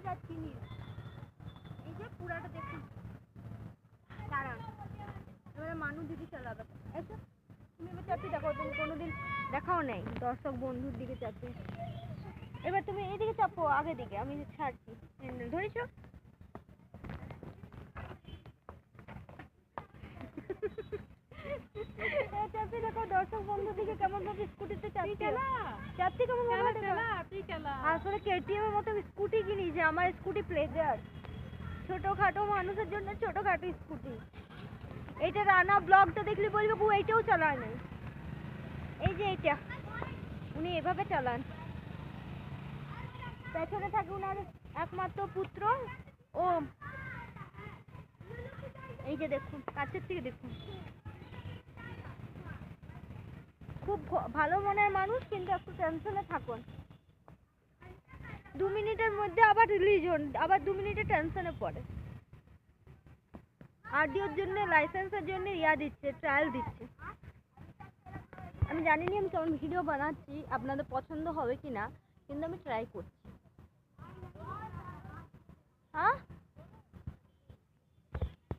চাচ্ছি নি, এই যে পুরাটা দেখুন। দাঁড়ান, এবারে মানুষ দিদি চালাবে। এসো তুমি এবার চাচ্ছি দেখো, তুমি কোনোদিন দেখাও নেই দর্শক বন্ধুর দিকে চাচ্ছি। এবার তুমি এইদিকে চাপো, আগে দিকে আমি ছাড়ছি, ধরেছো? চাচ্ছি দেখো দর্শক বন্ধুর দিকে কেমন ভাবে স্কুটিতে চাচ্ছি, চাচ্ছি কেমন ভাবে। আসলে কেটিএম এর মতো স্কুটি কিনি যে আমার স্কুটি প্লেজার, ছোটখাটো মানুষের জন্য ছোটখাটো স্কুটি। এইটা রানা ব্লগটা দেখলে বলবে বউ এইটাও চালায় নাই। এই যে এইটা উনি এভাবে চালান, পেছনে থাকে উনার একমাত্র পুত্র ও। এই যে দেখুন, কাছের থেকে দেখুন, খুব ভালো মনের মানুষ, কিন্তু একটু টেনশনে থাকুন। 2 মিনিটের মধ্যে আবার রিলিজন, আবার 2 মিনিটে টেনশনে পড়ে। আরডিওর জন্য, লাইসেন্সের জন্য দিচ্ছে, ট্রায়াল দিচ্ছে। আমি জানি না আমি কেমন ভিডিও বানাচ্ছি, আপনাদের পছন্দ হবে কিনা, কিন্তু আমি ট্রাই করছি। হ্যাঁ।